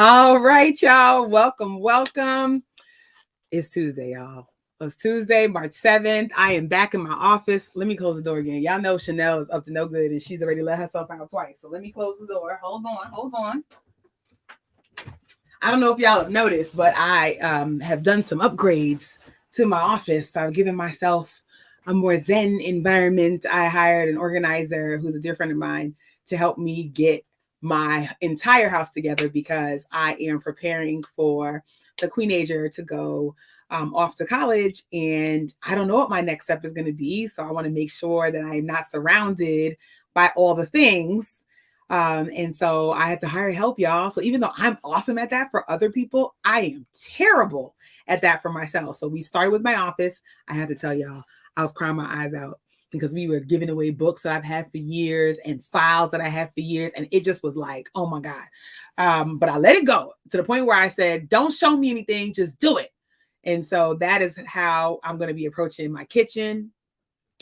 All right, y'all. Welcome. It's Tuesday, y'all. It's Tuesday, March 7th. I am back in my office. Let me close the door again. Y'all know Chanel is up to no good and she's already let herself out twice. So let me close the door. Hold on. I don't know if y'all have noticed, but I have done some upgrades to my office. I've given myself a more zen environment. I hired an organizer who's a dear friend of mine to help me get my entire house together because I am preparing for the queenager to go off to college, and I don't know what my next step is going to be. So I want to make sure that I am not surrounded by all the things. And so I had to hire help, y'all. So even though I'm awesome at that for other people, I am terrible at that for myself. So we started with my office. I had to tell y'all, I was crying my eyes out because we were giving away books that I've had for years and files that I had for years. And it just was like, oh my God. But I let it go to the point where I said, don't show me anything, just do it. And so that is how I'm going to be approaching my kitchen,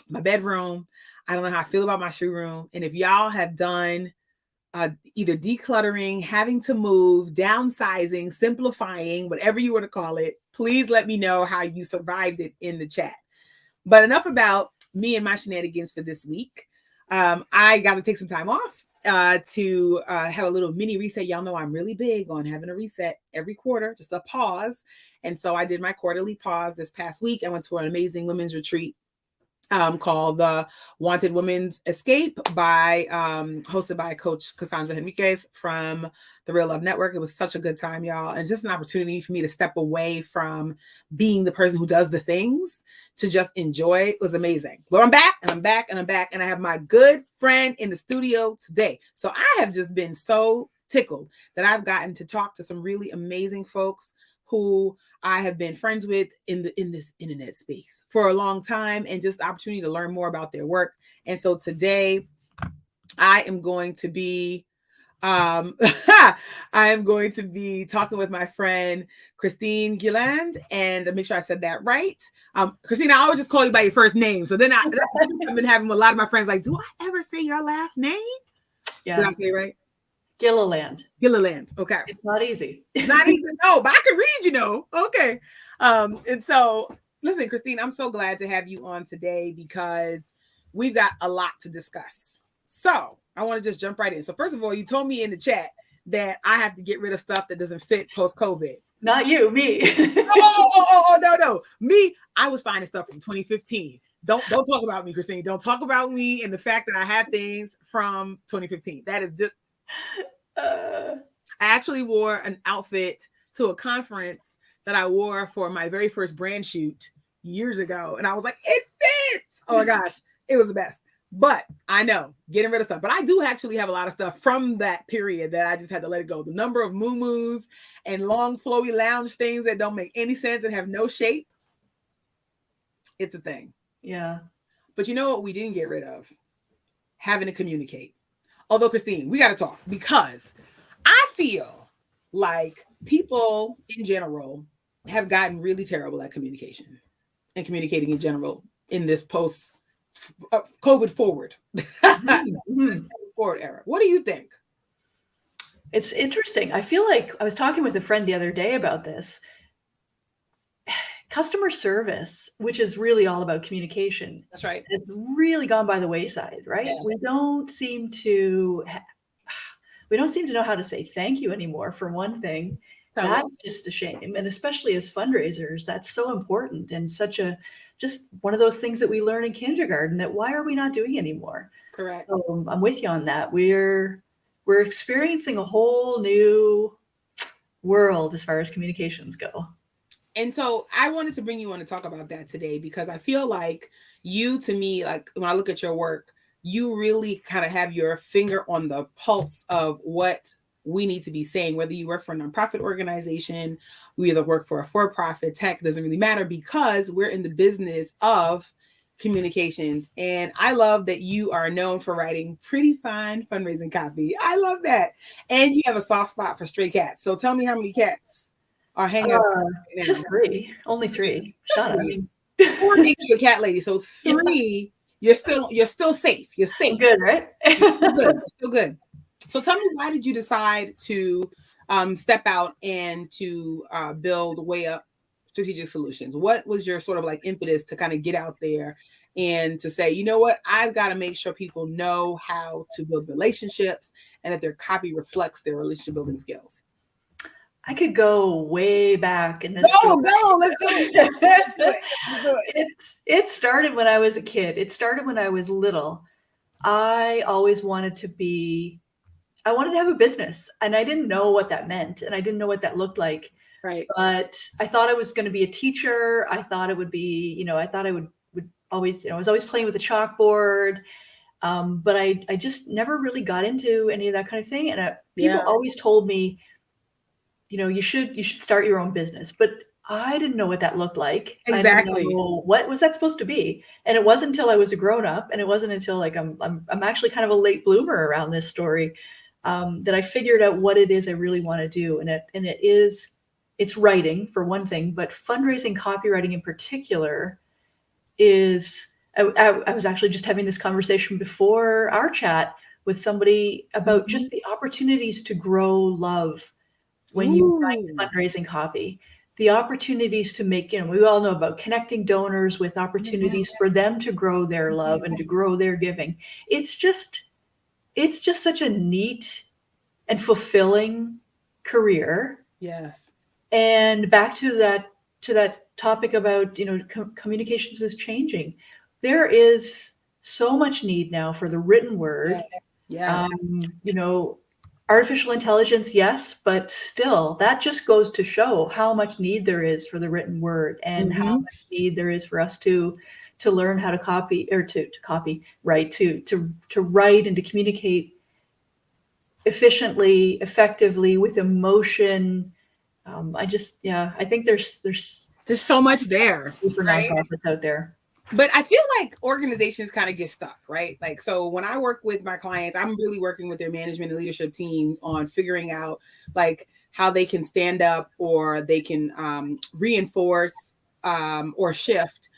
my bedroom. I don't know how I feel about my shoe room. And if y'all have done either decluttering, having to move, downsizing, simplifying, whatever you want to call it, please let me know how you survived it in the chat. But enough about me and my shenanigans for this week. I got to take some time off to have a little mini reset. Y'all know I'm really big on having a reset every quarter, just a pause. And so I did my quarterly pause this past week. I went to an amazing women's retreat called the Wanted Women's Escape by hosted by Coach Cassandra Henriquez from the Real Love Network. It was such a good time, y'all, and just an opportunity for me to step away from being the person who does the things to just enjoy. It was amazing. Well, I'm back, and I have my good friend in the studio today. So I have just been so tickled that I've gotten to talk to some really amazing folks who I have been friends with in this internet space for a long time, and just the opportunity to learn more about their work. And so today I am going to be I am going to be talking with my friend Christine Gilliand, and make sure I said that right. Christine, I always just call you by your first name. So then I've been having a lot of my friends like, do I ever say your last name? Yeah. Did I say it right? Gilliland. Okay. It's not easy. Not easy. No, but I can read, Okay. And so listen, Christine, I'm so glad to have you on today because we've got a lot to discuss. So I want to just jump right in. So first of all, you told me in the chat that I have to get rid of stuff that doesn't fit post-COVID. Not you, me. No. Me, I was finding stuff from 2015. Don't talk about me, Christine. Don't talk about me and the fact that I had things from 2015. That is just I actually wore an outfit to a conference that I wore for my very first brand shoot years ago. And I was like, it fits. Oh my gosh, it was the best. But I know getting rid of stuff. But I do actually have a lot of stuff from that period that I just had to let it go. The number of muumuus and long flowy lounge things that don't make any sense and have no shape. It's a thing. Yeah. But you know what we didn't get rid of? Having to communicate. Although, Christine, we got to talk because I feel like people in general have gotten really terrible at communication and communicating in general in this post-COVID forward, this forward era. What do you think? It's interesting. I feel like I was talking with a friend the other day about this. Customer service, which is really all about communication. That's right. It's really gone by the wayside, right? Yes. We don't seem to know how to say thank you anymore, for one thing. That's just a shame. And especially as fundraisers, that's so important and just one of those things that we learn in kindergarten that why are we not doing anymore? Correct. So I'm with you on that. We're experiencing a whole new world as far as communications go. And so I wanted to bring you on to talk about that today because I feel like you, to me, like when I look at your work, you really kind of have your finger on the pulse of what we need to be saying, whether you work for a nonprofit organization, we either work for a for-profit, tech, doesn't really matter because we're in the business of communications. And I love that you are known for writing pretty fine fundraising copy. I love that. And you have a soft spot for stray cats. So tell me how many cats are hanging out right just 3, only 3. Shut up. I mean, 4 makes you a cat lady. So 3, you're still safe. You're safe. Good, right? You're still good. So tell me, why did you decide to step out and to build way up strategic solutions? What was your sort of like impetus to kind of get out there and to say, you know what, I've got to make sure people know how to build relationships and that their copy reflects their relationship building skills? I could go way back in this Go, story. let's do it. Let's do it. It started when I was a kid. It started when I was little. I always wanted to have a business, and I didn't know what that meant, and I didn't know what that looked like. Right. But I thought I was going to be a teacher. I thought it would be, I thought I would always, I was always playing with a chalkboard. But I just never really got into any of that kind of thing. And people always told me, you should start your own business. But I didn't know what that looked like. Exactly. I didn't know what was that supposed to be. And it wasn't until I was a grown up, and it wasn't until like I'm actually kind of a late bloomer around this story, that I figured out what it is I really want to do. And it's writing for one thing, but fundraising, copywriting in particular is, I was actually just having this conversation before our chat with somebody about just the opportunities to grow love when you write fundraising copy, the opportunities to make, we all know about connecting donors with opportunities for them to grow their love and to grow their giving. It's just such a neat and fulfilling career. Yes. And back to that topic about, communications is changing. There is so much need now for the written word. Yes. Artificial intelligence, yes, but still, that just goes to show how much need there is for the written word, and how much need there is for us to learn how to copy, or to write, to write and to communicate efficiently, effectively, with emotion. I think there's so much there for nonprofits out there. But I feel like organizations kind of get stuck, right? Like, so when I work with my clients, I'm really working with their management and leadership team on figuring out like how they can stand up, or they can reinforce or shift,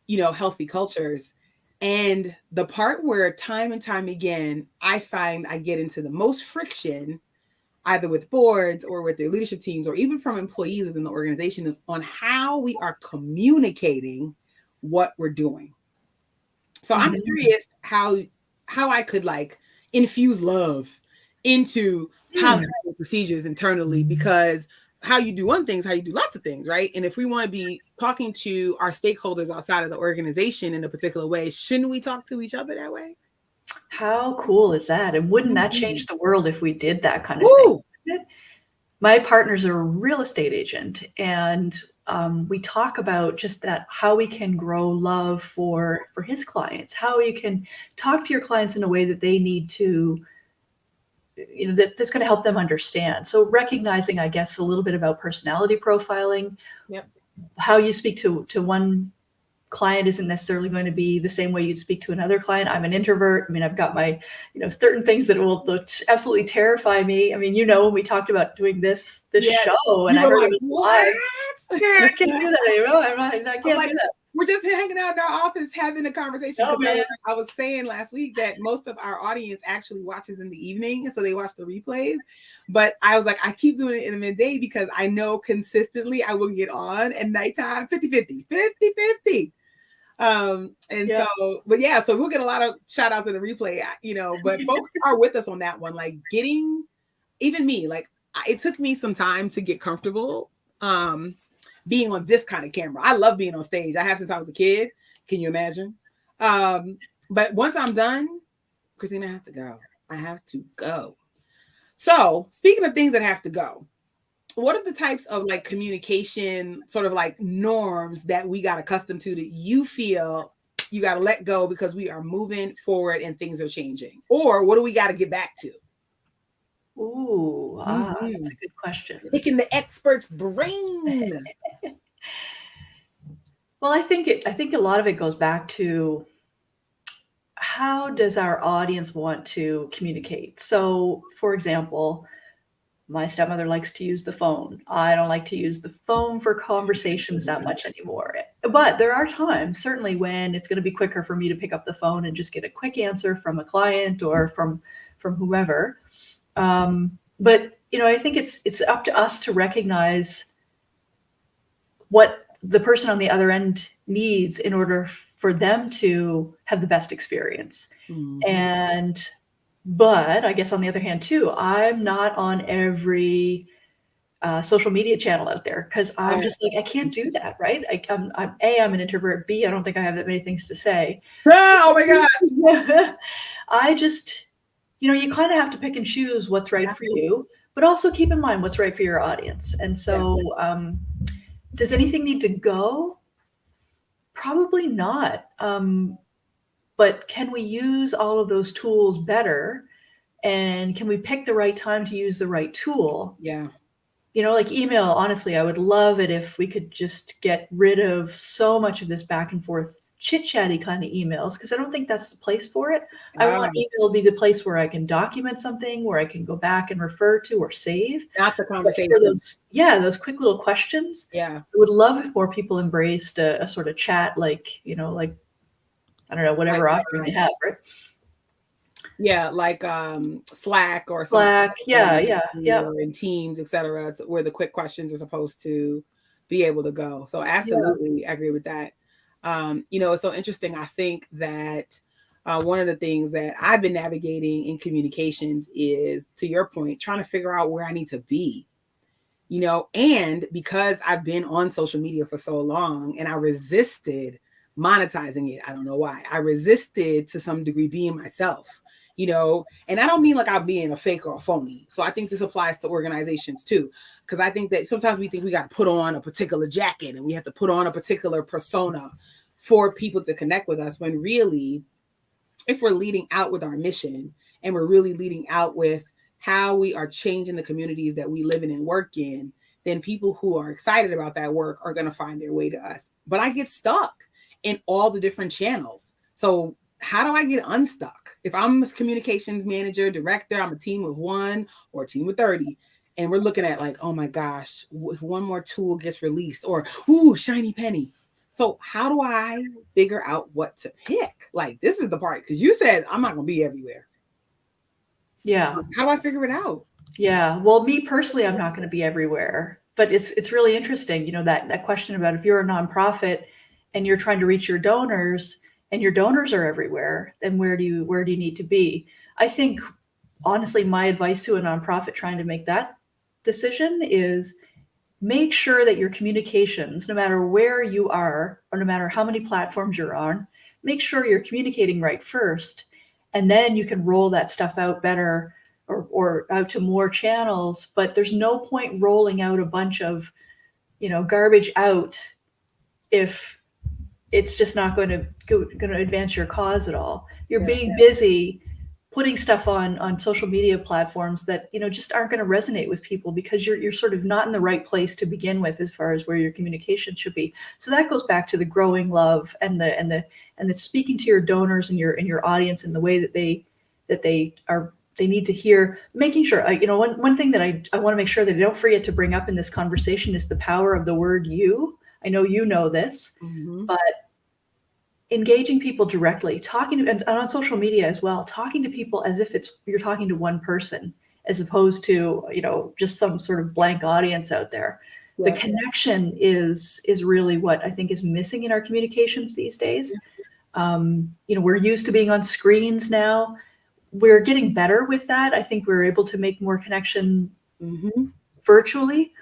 healthy cultures. And the part where time and time again, I find I get into the most friction, either with boards or with their leadership teams, or even from employees within the organization, is on how we are communicating what we're doing. So I'm curious how I could like infuse love into policy procedures internally, because how you do one thing is how you do lots of things, right? And if we want to be talking to our stakeholders outside of the organization in a particular way, shouldn't we talk to each other that way? How cool is that? And wouldn't that change the world if we did that kind of thing? My partner's a real estate agent, and we talk about just that, how we can grow love for his clients, how you can talk to your clients in a way that they need to, that's going to help them understand. So recognizing, I guess, a little bit about personality profiling, how you speak to one client isn't necessarily going to be the same way you'd speak to another client. I'm an introvert. I mean, I've got my, certain things that will absolutely terrify me. I mean, when we talked about doing this show, and I heard it was live. I can't do that anymore. I can't do that. We're just hanging out in our office having a conversation. I was saying last week that most of our audience actually watches in the evening, so they watch the replays. But I was like, I keep doing it in the midday because I know consistently I will get on at nighttime, 50-50. So we'll get a lot of shout outs in the replay, but folks are with us on that one. Like getting, even me, like it took me some time to get comfortable being on this kind of camera. I love being on stage. I have since I was a kid. Can you imagine? But once I'm done, Christina, I have to go. So speaking of things that have to go, what are the types of like communication sort of like norms that we got accustomed to that you feel you got to let go because we are moving forward and things are changing? Or what do we got to get back to? Ooh, that's a good question. Picking the expert's brain. Well, I think a lot of it goes back to, how does our audience want to communicate? So, for example, my stepmother likes to use the phone. I don't like to use the phone for conversations that much anymore. But there are times, certainly, when it's going to be quicker for me to pick up the phone and just get a quick answer from a client or from whoever. But I think it's up to us to recognize what the person on the other end needs in order for them to have the best experience. Mm-hmm. But I guess on the other hand too, I'm not on every social media channel out there because I'm just like, I can't do that, right? I'm an introvert. B, I don't think I have that many things to say. Oh my gosh. I just, you kind of have to pick and choose what's right for you, but also keep in mind what's right for your audience. And so, does anything need to go? Probably not. But can we use all of those tools better? And can we pick the right time to use the right tool? Yeah. Like email, honestly, I would love it if we could just get rid of so much of this back and forth chit-chatty kind of emails, because I don't think that's the place for it. I want email to be the place where I can document something, where I can go back and refer to or save. Not the conversation. For those quick little questions. Yeah. I would love if more people embraced a sort of chat, like, like, I don't know, whatever offering they have, right? Yeah, like Slack or something. Slack, yeah. Or in Teams, etc., where the quick questions are supposed to be able to go. So absolutely, I agree with that. It's so interesting. I think that one of the things that I've been navigating in communications is, to your point, trying to figure out where I need to be. And because I've been on social media for so long and I resisted monetizing it, I don't know why. I resisted to some degree being myself. And I don't mean like I'm being a fake or a phony. So I think this applies to organizations too, because I think that sometimes we think we got to put on a particular jacket and we have to put on a particular persona for people to connect with us, when really, if we're leading out with our mission and we're really leading out with how we are changing the communities that we live in and work in, then people who are excited about that work are going to find their way to us. But I get stuck in all the different channels. So how do I get unstuck? If I'm a communications manager, director, I'm a team of 1 or a team of 30, and we're looking at like, oh my gosh, if one more tool gets released, or, ooh, shiny penny. So how do I figure out what to pick? Like, this is the part, because you said I'm not going to be everywhere. Yeah. How do I figure it out? Yeah. Well, me personally, I'm not going to be everywhere, but it's really interesting, that question about if you're a nonprofit and you're trying to reach your donors and your donors are everywhere, then where do you need to be? I think, honestly, my advice to a nonprofit trying to make that decision is make sure that your communications, no matter where you are or no matter how many platforms you're on, make sure you're communicating right first, and then you can roll that stuff out better or out to more channels. But there's no point rolling out a bunch of, garbage out if it's just not going to advance your cause at all. You're being busy putting stuff on social media platforms that, just aren't going to resonate with people because you're sort of not in the right place to begin with as far as where your communication should be. So that goes back to the growing love and the speaking to your donors and your audience in the way that they need to hear, making sure, one thing that I want to make sure that I don't forget to bring up in this conversation is the power of the word you. I know you know this, but engaging people directly, talking to, and on social media as well, talking to people as if you're talking to one person, as opposed to, just some sort of blank audience out there. The connection is really what I think is missing in our communications these days. We're used to being on screens now. We're getting better with that. I think we're able to make more connection virtually.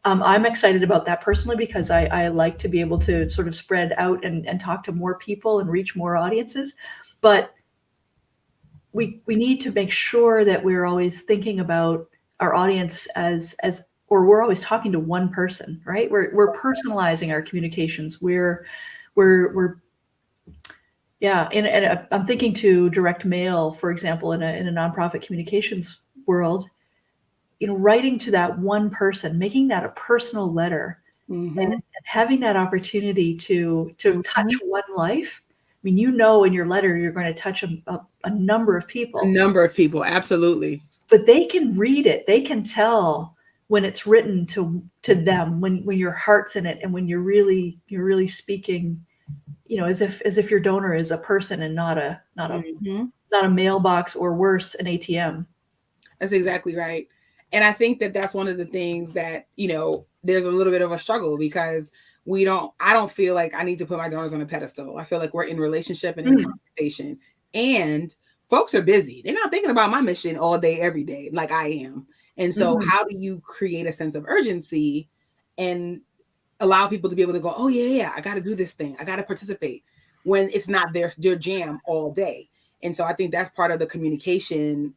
I'm excited about that personally because I like to be able to sort of spread out and talk to more people and reach more audiences. But we need to make sure that we're always thinking about our audience or we're always talking to one person, right? We're personalizing our communications. And I'm thinking to direct mail, for example, in a nonprofit communications world. Writing to that one person, making that a personal letter, and having that opportunity to touch one life. I mean, in your letter, you're going to touch a number of people. A number of people, absolutely. But they can read it. They can tell when it's written to them, when your heart's in it, and when you're really speaking, as if your donor is a person and not a mailbox, or worse, an ATM. That's exactly right. And I think that that's one of the things that, you know, there's a little bit of a struggle because I don't feel like I need to put my daughters on a pedestal. I feel like we're in relationship and in conversation, and folks are busy. They're not thinking about my mission all day, every day, like I am. And so how do you create a sense of urgency and allow people to be able to go, oh yeah, I got to do this thing. I got to participate when it's not their jam all day. And so I think that's part of the communication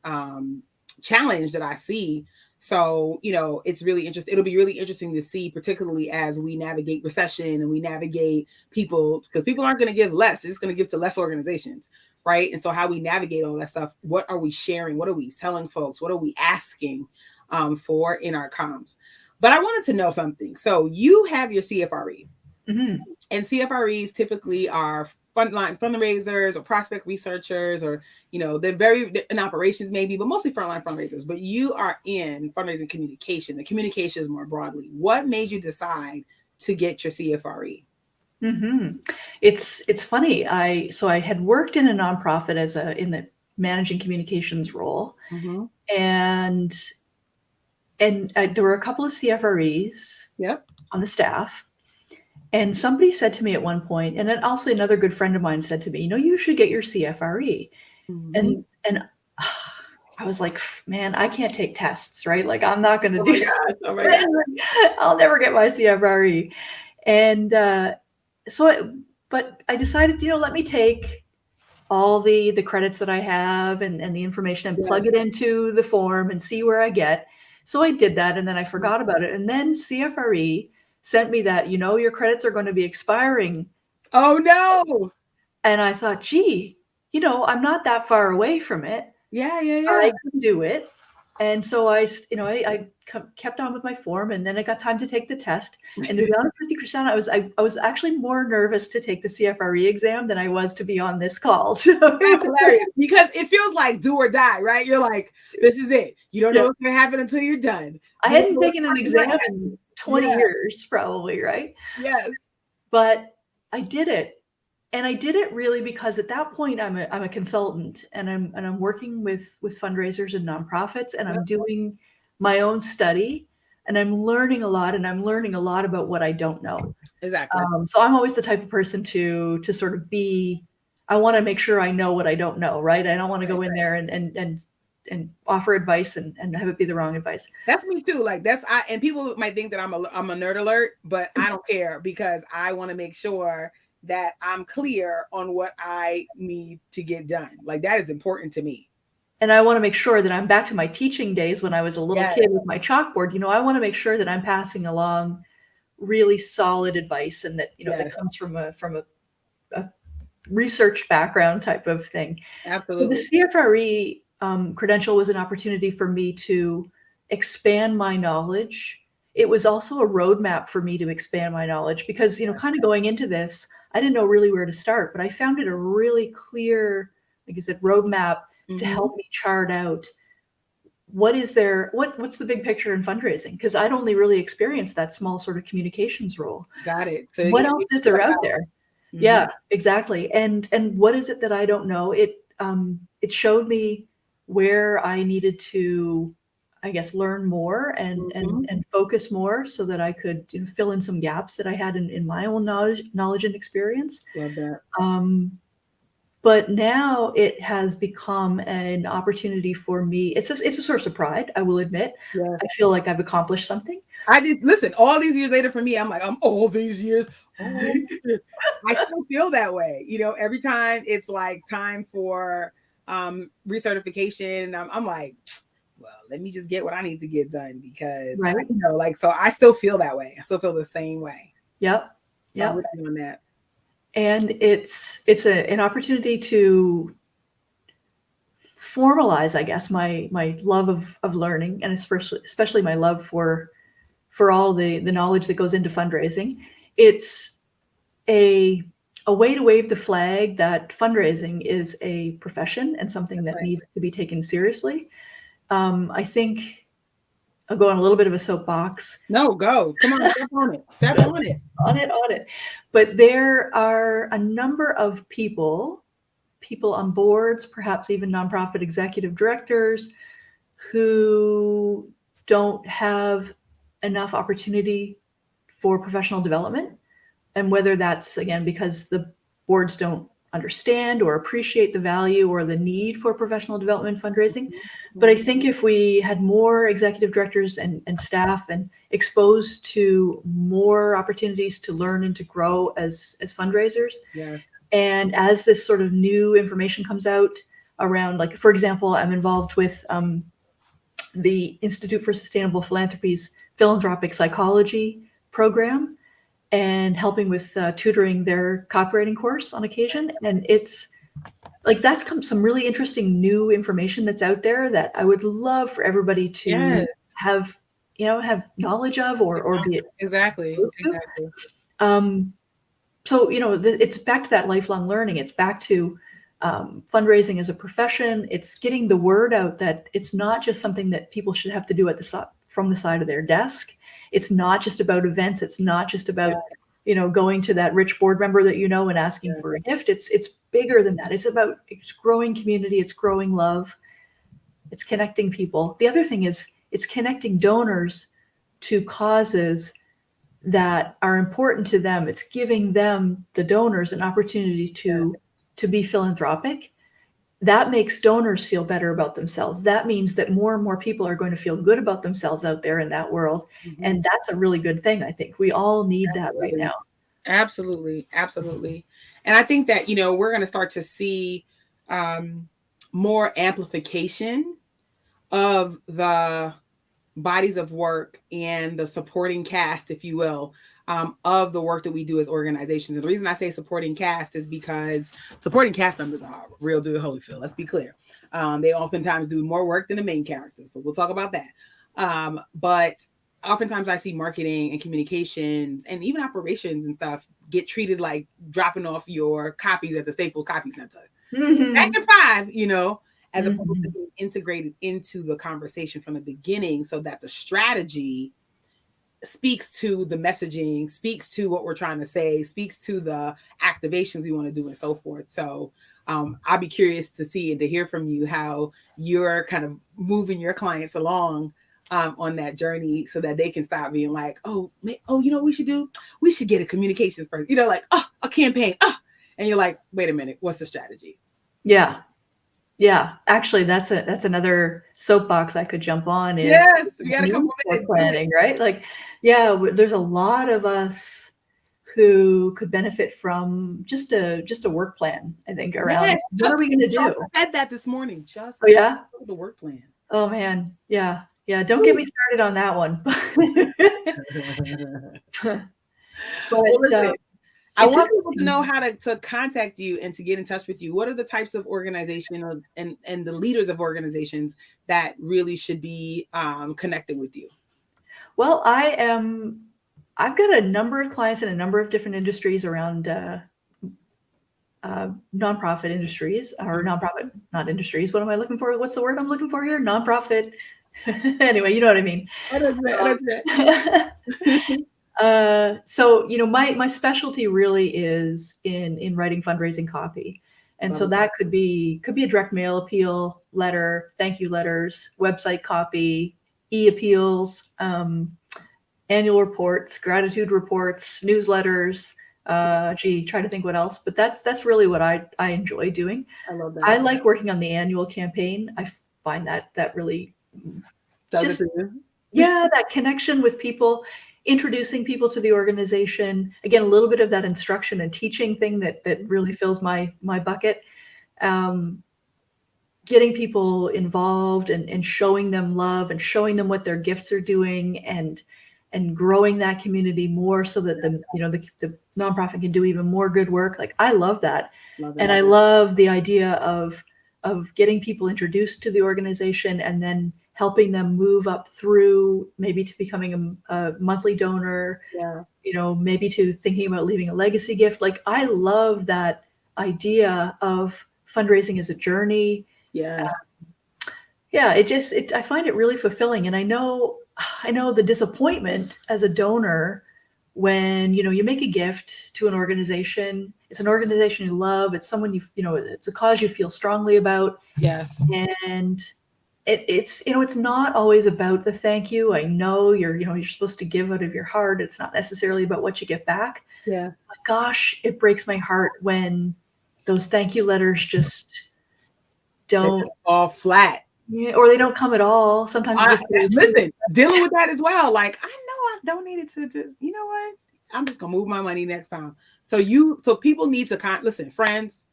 challenge that I see. So, you know, it's really interesting. It'll be really interesting to see, particularly as we navigate recession and we navigate people, because people aren't going to give less. It's just going to give to less organizations. Right. And so how we navigate all that stuff, what are we sharing? What are we telling folks? What are we asking for in our comms? But I wanted to know something. So you have your CFRE, and CFREs typically are frontline fundraisers or prospect researchers, or, you know, they're very in operations maybe, but mostly frontline fundraisers. But you are in fundraising communication, the communications more broadly. What made you decide to get your CFRE? It's funny. I had worked in a nonprofit in the managing communications role, and there were a couple of CFREs on the staff. And somebody said to me at one point, and then also another good friend of mine said to me, you know, you should get your CFRE. And I was like, man, I can't take tests, right? Like, I'm not going to do that. Oh my God. I'll never get my CFRE. And but I decided, you know, let me take all the credits that I have and the information and plug it into the form and see where I get. So I did that, and then I forgot about it. And then CFRE sent me that, you know, your credits are going to be expiring. Oh no. And I thought, gee, you know, I'm not that far away from it. Yeah. I can do it. And so I kept on with my form, and then I got time to take the test. And to be honest with you, Kishshana, I was actually more nervous to take the CFRE exam than I was to be on this call. So that's hilarious, because it feels like do or die, right? You're like, this is it. You don't know what's going to happen until you're done. I hadn't taken an exam in 20 years, probably, right? Yes. But I did it. And I did it really because at that point I'm a consultant, and I'm working with fundraisers and nonprofits, and I'm doing my own study, and I'm learning a lot, and I'm learning a lot about what I don't know. Exactly. So I'm always the type of person to sort of I want to make sure I know what I don't know, right? I don't want to go in there and offer advice and have it be the wrong advice. That's me too. Like and people might think that I'm a nerd alert, but I don't care, because I want to make sure that I'm clear on what I need to get done. Like, that is important to me. And I want to make sure that I'm back to my teaching days when I was a little kid with my chalkboard. You know, I want to make sure that I'm passing along really solid advice, and that, you know, that comes from a research background type of thing. Absolutely. So the CFRE credential was an opportunity for me to expand my knowledge. It was also a roadmap for me to expand my knowledge, because, you know, kind of going into this, I didn't know really where to start, but I found it a really clear, like I said, roadmap to help me chart out what's the big picture in fundraising, because I'd only really experienced that small sort of communications role. Got it. So what else is there out there? Yeah, exactly. And what is it that I don't know? It showed me where I needed to, I guess, learn more and focus more, so that I could, you know, fill in some gaps that I had in my own knowledge and experience. Love that. But now it has become an opportunity for me. It's a source of pride, I will admit. Yes. I feel like I've accomplished something. I just listen. All these years later, for me, I'm like, all these years. I still feel that way. You know, every time it's like time for recertification, I'm like, well, let me just get what I need to get done, because you know, like, so I still feel that way. I still feel the same way. Yep. So I'm with you on that. And it's an opportunity to formalize, I guess, my love of learning, and especially my love for all the knowledge that goes into fundraising. It's a way to wave the flag that fundraising is a profession and something that needs to be taken seriously. I think I'll go on a little bit of a soapbox. No, go. Come on, step on it. Step on it. On it. But there are a number of people on boards, perhaps even nonprofit executive directors, who don't have enough opportunity for professional development. And whether that's, again, because the boards don't understand or appreciate the value or the need for professional development fundraising. But I think if we had more executive directors and staff and exposed to more opportunities to learn and to grow as fundraisers, Yeah. and as this sort of new information comes out around, like, for example, I'm involved with the Institute for Sustainable Philanthropy's philanthropic psychology program, and helping with tutoring their copywriting course on occasion. And it's like, that's some really interesting new information that's out there that I would love for everybody to have, have knowledge of or be exactly. So, it's back to that lifelong learning. It's back to fundraising as a profession. It's getting the word out that it's not just something that people should have to do from the side of their desk. It's not just about events. It's not just about, going to that rich board member that and asking for a gift. It's bigger than that. It's growing community. It's growing love. It's connecting people. The other thing is it's connecting donors to causes that are important to them. It's giving them, the donors, an opportunity to be philanthropic. That makes donors feel better about themselves. That means that more and more people are going to feel good about themselves out there in that world. Mm-hmm. And that's a really good thing. I think we all need that right now. Absolutely. Absolutely. And I think that, we're going to start to see more amplification of the bodies of work and the supporting cast, if you will, of the work that we do as organizations. And the reason I say supporting cast is because supporting cast members are real deal Holyfield. Let's be clear. They oftentimes do more work than the main character. So we'll talk about that. But oftentimes I see marketing and communications and even operations and stuff get treated like dropping off your copies at the Staples Copy Center. Mm-hmm. Back in 5, as opposed to being integrated into the conversation from the beginning, so that the strategy speaks to the messaging, speaks to what we're trying to say, speaks to the activations we want to do, and so forth. So I'll be curious to see and to hear from you how you're kind of moving your clients along on that journey, so that they can stop being like, you know what we should do? We should get a communications person, a campaign. And you're like, wait a minute, what's the strategy? Yeah, actually, that's another soapbox I could jump on. Is we got a couple minutes. Planning, right? Like, there's a lot of us who could benefit from just a work plan. I think around what are we going to do? I said that this morning. The work plan. Oh man, yeah. Don't get me started on that one. But I want people to know how to contact you and to get in touch with you. What are the types of organizations and the leaders of organizations that really should be connecting with you? Well, I've got a number of clients in a number of different industries around nonprofit industries, or nonprofit, not industries. What am I looking for? What's the word I'm looking for here? Nonprofit. Anyway, you know what I mean. So, my specialty really is in writing fundraising copy. And so that could be a direct mail appeal letter, thank you letters, website copy, e-appeals, annual reports, gratitude reports, newsletters, try to think what else, but that's really what I enjoy doing. I love that. I like working on the annual campaign. I find that really does it for you? That connection with people, introducing people to the organization. Again, a little bit of that instruction and teaching thing that really fills my bucket. Getting people involved and showing them love and showing them what their gifts are doing and growing that community more, so that the nonprofit can do even more good work. Like, I love that. And I love the idea of getting people introduced to the organization and then helping them move up through maybe to becoming a monthly donor, maybe to thinking about leaving a legacy gift. Like, I love that idea of fundraising as a journey. Yes. I find it really fulfilling. And I know the disappointment as a donor when, you make a gift to an organization. It's an organization you love. It's someone it's a cause you feel strongly about. Yes. And it's, it's not always about the thank you. I know you're supposed to give out of your heart. It's not necessarily about what you get back. Yeah. But gosh, it breaks my heart when those thank you letters just don't fall flat. Yeah, or they don't come at all. Sometimes you just listen, dealing with that as well. Like, I know I donated to, you know what? I'm just gonna move my money next time. So people need to listen, friends.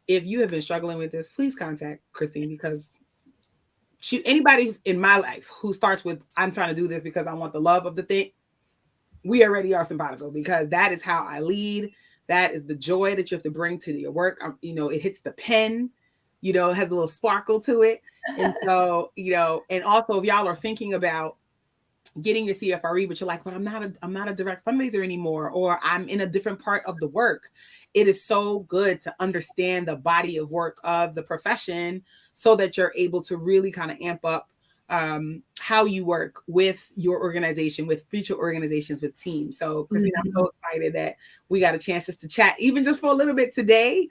If you have been struggling with this, please contact Christine, because anybody in my life who starts with, I'm trying to do this because I want the love of the thing, we already are simpatico, because that is how I lead. That is the joy that you have to bring to your work. It hits the pen, it has a little sparkle to it. And so, and also if y'all are thinking about getting your CFRE, but you're like, but I'm not a direct fundraiser anymore, or I'm in a different part of the work. It is so good to understand the body of work of the profession so that you're able to really kind of amp up how you work with your organization, with future organizations, with teams. So, Christine, I'm so excited that we got a chance just to chat, even just for a little bit today.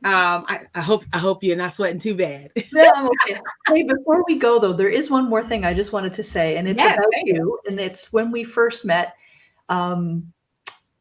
I hope you're not sweating too bad. Yeah, I'm okay. Hey, before we go though, there is one more thing I just wanted to say, and it's about you. And it's when we first met.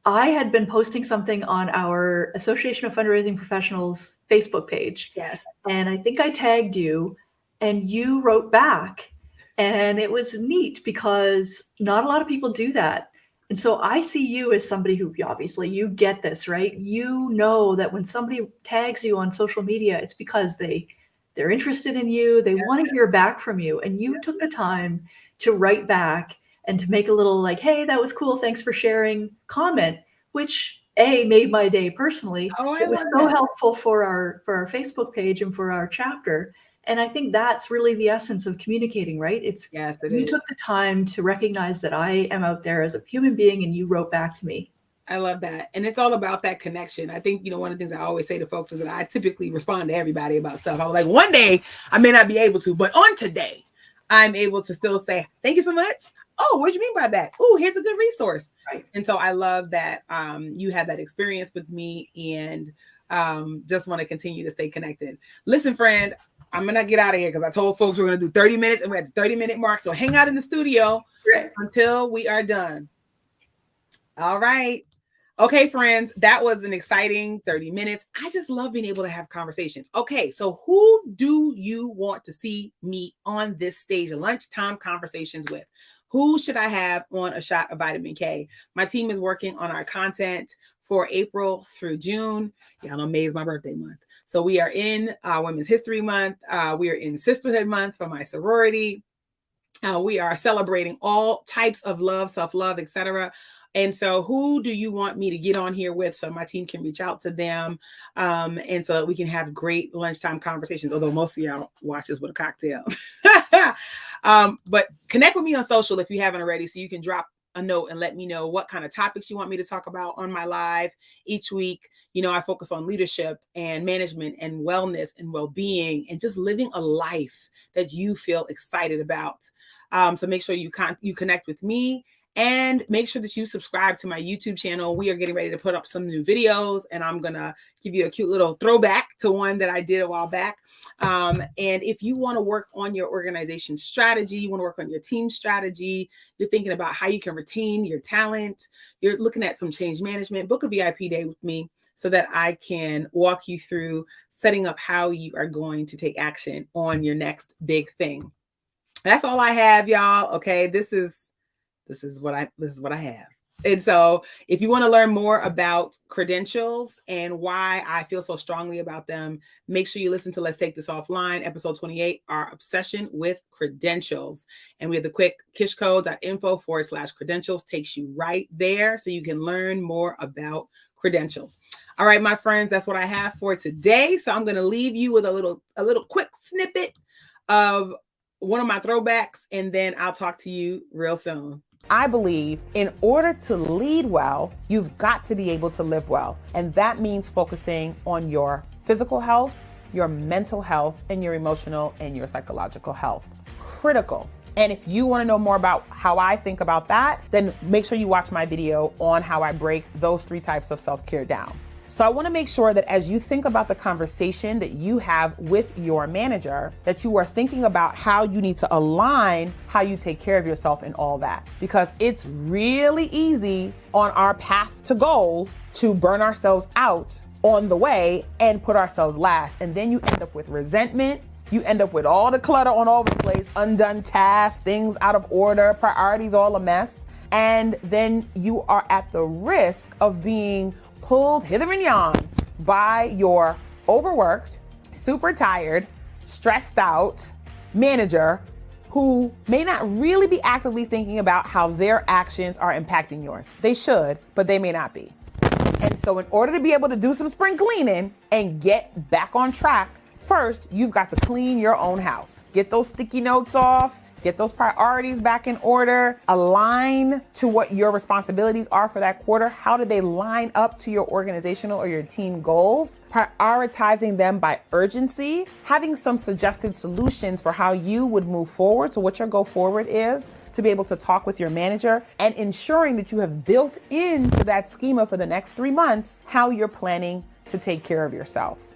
I had been posting something on our Association of Fundraising Professionals Facebook page. Yes. And I think I tagged you, and you wrote back. And it was neat because not a lot of people do that. And so I see you as somebody who, obviously you get this, right? You know that when somebody tags you on social media, it's because they're interested in you. They want to hear back from you. And you took the time to write back and to make a little like, hey, that was cool, thanks for sharing comment, which made my day personally. It was so helpful for our Facebook page and for our chapter. And I think that's really the essence of communicating, right? You took the time to recognize that I am out there as a human being, and you wrote back to me. I love that. And it's all about that connection. I think, one of the things I always say to folks is that I typically respond to everybody about stuff. I was like, one day I may not be able to, but on today, I'm able to still say, thank you so much. Oh, what do you mean by that? Oh, here's a good resource. Right. And so I love that you had that experience with me, and just want to continue to stay connected. Listen, friend, I'm going to get out of here because I told folks we're going to do 30 minutes and we're at the 30-minute mark. So hang out in the studio until we are done. All right. Okay, friends, that was an exciting 30 minutes. I just love being able to have conversations. Okay, so who do you want to see me on this stage, lunchtime conversations with? Who should I have on A Shot of Vitamin K? My team is working on our content for April through June. Y'all know May is my birthday month. So we are in Women's History Month. We are in Sisterhood Month for my sorority. We are celebrating all types of love, self-love, etc. And so who do you want me to get on here with so my team can reach out to them, and so that we can have great lunchtime conversations, although most of y'all watch this with a cocktail. But connect with me on social if you haven't already, so you can drop a note and let me know what kind of topics you want me to talk about on my live each week. I focus on leadership and management and wellness and well-being and just living a life that you feel excited about. So make sure you connect with me, and make sure that you subscribe to my YouTube channel. We are getting ready to put up some new videos, and I'm going to give you a cute little throwback to one that I did a while back. And if you want to work on your organization strategy, you want to work on your team strategy, you're thinking about how you can retain your talent, you're looking at some change management, book a VIP day with me so that I can walk you through setting up how you are going to take action on your next big thing. That's all I have, y'all. Okay, this is what I have. And so if you want to learn more about credentials and why I feel so strongly about them, make sure you listen to Let's Take This Offline, episode 28, our obsession with credentials. And we have the quick kishco.info/credentials, takes you right there so you can learn more about credentials. All right, my friends, that's what I have for today. So I'm going to leave you with a little quick snippet of one of my throwbacks, and then I'll talk to you real soon. I believe in order to lead well, you've got to be able to live well. And that means focusing on your physical health, your mental health, and your emotional and your psychological health. Critical. And if you want to know more about how I think about that, then make sure you watch my video on how I break those 3 types of self-care down. So I want to make sure that as you think about the conversation that you have with your manager, that you are thinking about how you need to align how you take care of yourself and all that. Because it's really easy on our path to goal to burn ourselves out on the way and put ourselves last. And then you end up with resentment. You end up with all the clutter on all over the place, undone tasks, things out of order, priorities all a mess. And then you are at the risk of being pulled hither and yon by your overworked, super tired, stressed out manager who may not really be actively thinking about how their actions are impacting yours. They should, but they may not be. And so in order to be able to do some spring cleaning and get back on track, first, you've got to clean your own house. Get those sticky notes off, get those priorities back in order, align to what your responsibilities are for that quarter. How do they line up to your organizational or your team goals? Prioritizing them by urgency, having some suggested solutions for how you would move forward. So what your go forward is, to be able to talk with your manager, and ensuring that you have built into that schema for the next 3 months how you're planning to take care of yourself.